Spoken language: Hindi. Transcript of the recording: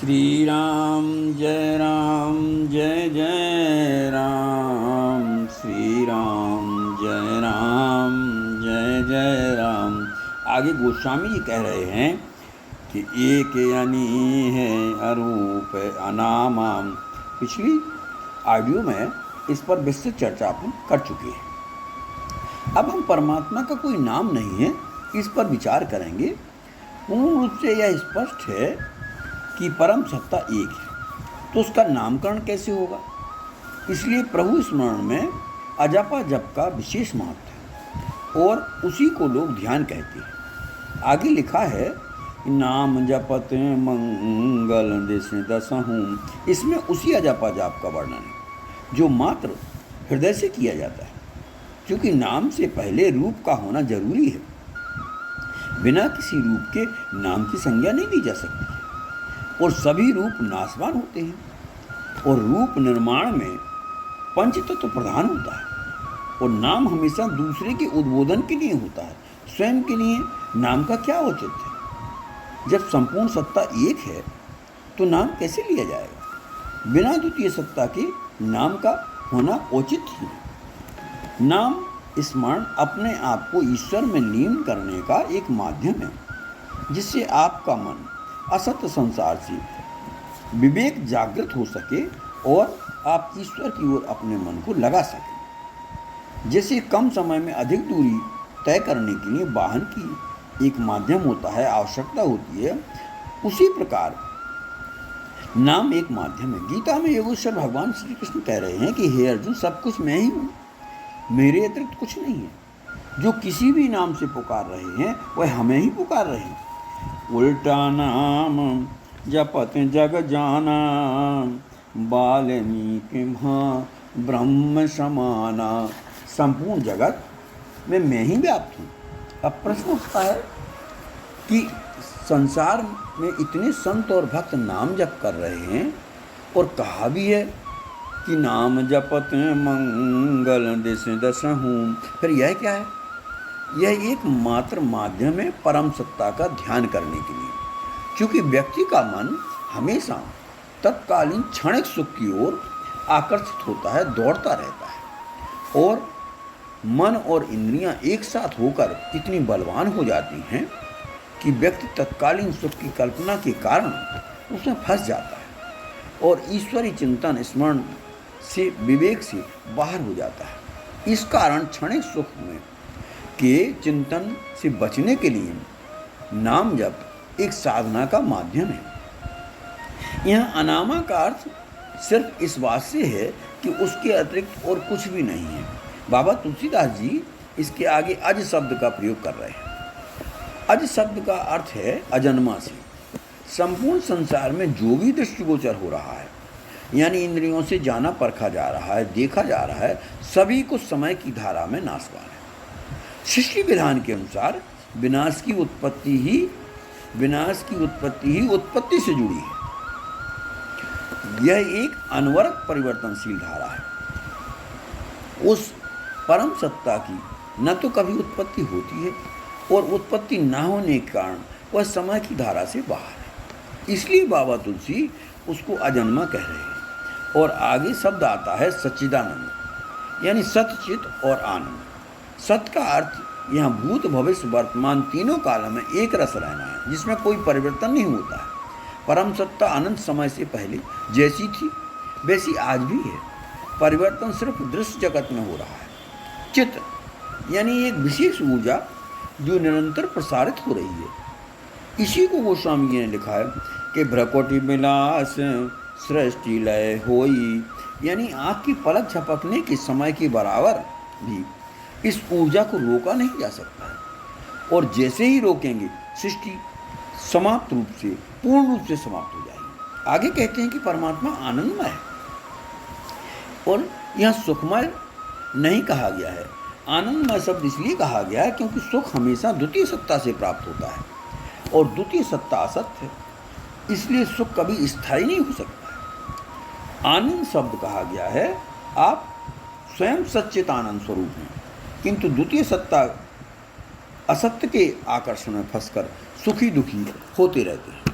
श्री राम जय राम जय जय राम। श्री राम जय राम जय जय राम। आगे गोस्वामी जी कह रहे हैं कि एक यानी है अरूप अनामा। पिछली ऑडियो में इस पर विस्तृत चर्चा अपन कर चुके हैं। अब हम परमात्मा का कोई नाम नहीं है, इस पर विचार करेंगे। पूर्ण रूप से यह स्पष्ट है कि परम सत्ता एक है, तो उसका नामकरण कैसे होगा? इसलिए प्रभु स्मरण में अजपा जप का विशेष महत्व है और उसी को लोग ध्यान कहते हैं। आगे लिखा है, नाम जपत मंगल दिस दसहूँ। इसमें उसी अजपा जाप का वर्णन है जो मात्र हृदय से किया जाता है, क्योंकि नाम से पहले रूप का होना जरूरी है। बिना किसी रूप के नाम की संज्ञा नहीं दी जा सकती और सभी रूप नाशवान होते हैं और रूप निर्माण में पंचतत्व प्रधान होता है और नाम हमेशा दूसरे के उद्बोधन के लिए होता है, स्वयं के लिए नाम का क्या औचित्य है? जब संपूर्ण सत्ता एक है तो नाम कैसे लिया जाएगा? बिना द्वितीय सत्ता के नाम का होना औचित ही है। नाम स्मरण अपने आप को ईश्वर में लीन करने का एक माध्यम है, जिससे आपका मन असत्य संसार से विवेक जागृत हो सके और आप ईश्वर की ओर अपने मन को लगा सकें। जैसे कम समय में अधिक दूरी तय करने के लिए वाहन की एक माध्यम होता है, आवश्यकता होती है, उसी प्रकार नाम एक माध्यम है। गीता में योगेश्वर भगवान श्री कृष्ण कह रहे हैं कि हे अर्जुन, सब कुछ मैं ही हूँ, मेरे अतिरिक्त कुछ नहीं है। जो किसी भी नाम से पुकार रहे हैं वह हमें ही पुकार रहे हैं। उल्टा नाम जपत जग जाना, वाल्मीकि ब्रह्म समाना। संपूर्ण जगत में मैं ही व्याप्त हूँ। अब प्रश्न उठता है कि संसार में इतने संत और भक्त नाम जप कर रहे हैं और कहा भी है कि नाम जपत मंगल दिस दसहूँ, फिर यह क्या है? यह एक मात्र माध्यम है परम सत्ता का ध्यान करने के लिए, क्योंकि व्यक्ति का मन हमेशा तत्कालीन क्षणिक सुख की ओर आकर्षित होता है, दौड़ता रहता है और मन और इंद्रियां एक साथ होकर इतनी बलवान हो जाती हैं कि व्यक्ति तत्कालीन सुख की कल्पना के कारण उसमें फंस जाता है और ईश्वरीय चिंतन स्मरण से विवेक से बाहर हो जाता है। इस कारण क्षणिक सुख में के चिंतन से बचने के लिए नाम जप एक साधना का माध्यम है। यह अनामा का अर्थ सिर्फ इस बात से है कि उसके अतिरिक्त और कुछ भी नहीं है। बाबा तुलसीदास जी इसके आगे अज शब्द का प्रयोग कर रहे हैं। अज शब्द का अर्थ है अजन्मा से। संपूर्ण संसार में जो भी दृष्टिगोचर हो रहा है, यानी इंद्रियों से जाना परखा जा रहा है, देखा जा रहा है, सभी कुछ समय की धारा में नाशवान है। सृष्टि विधान के अनुसार विनाश की उत्पत्ति ही उत्पत्ति से जुड़ी है। यह एक अनवरत परिवर्तनशील धारा है। उस परम सत्ता की न तो कभी उत्पत्ति होती है और उत्पत्ति न होने के कारण वह समय की धारा से बाहर है। इसलिए बाबा तुलसी उसको अजन्मा कह रहे हैं। और आगे शब्द आता है सच्चिदानंद, यानी सतचित और आनंद। सत का अर्थ यहाँ भूत भविष्य वर्तमान तीनों कालों में एक रस रहना है, जिसमें कोई परिवर्तन नहीं होता है। परम सत्ता अनंत समय से पहले जैसी थी वैसी आज भी है। परिवर्तन सिर्फ दृश्य जगत में हो रहा है। चित्त यानी एक विशेष ऊर्जा जो निरंतर प्रसारित हो रही है। इसी को गोस्वामी जी ने लिखा है कि भ्रकुटि विलास सृष्टि लय होई, यानी आँख की पलक झपकने के समय के बराबर भी इस ऊर्जा को रोका नहीं जा सकता है और जैसे ही रोकेंगे सृष्टि समाप्त रूप से पूर्ण रूप से समाप्त हो जाएगी। आगे कहते हैं कि परमात्मा आनंदमय है और यह सुखमय नहीं कहा गया है। आनंदमय शब्द इसलिए कहा गया है क्योंकि सुख हमेशा द्वितीय सत्ता से प्राप्त होता है और द्वितीय सत्ता असत्य है, इसलिए सुख कभी स्थायी नहीं हो सकता है। आनंद शब्द कहा गया है, आप स्वयं सच्चित आनंद स्वरूप हैं, किंतु द्वितीय सत्ता असत्य के आकर्षण में फंसकर सुखी दुखी होते रहते हैं।